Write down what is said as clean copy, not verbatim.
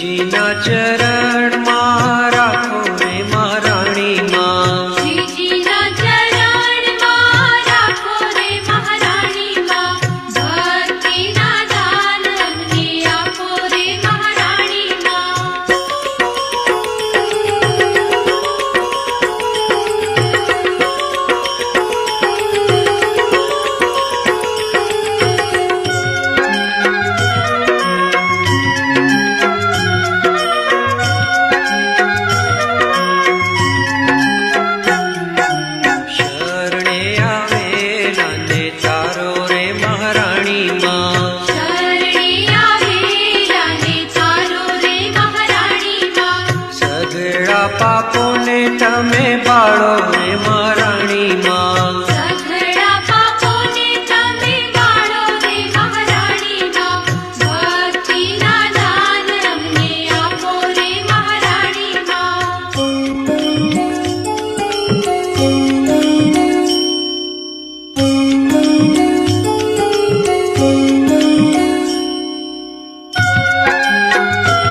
શ્રીજીના ચરણમાં રાખો રે મહારાણી માં, શ્રીજીના ચરણમાં રાખો રે મહારાણી માં, ભક્તિના દાન અમને આપો રે મહારાણી માં. શરણે આવેલા ને તારો રે મહારાણી માં, શરણે આવેલા ને તારો રે મહારાણી માં, સઘળા પાપોને તમે બાળો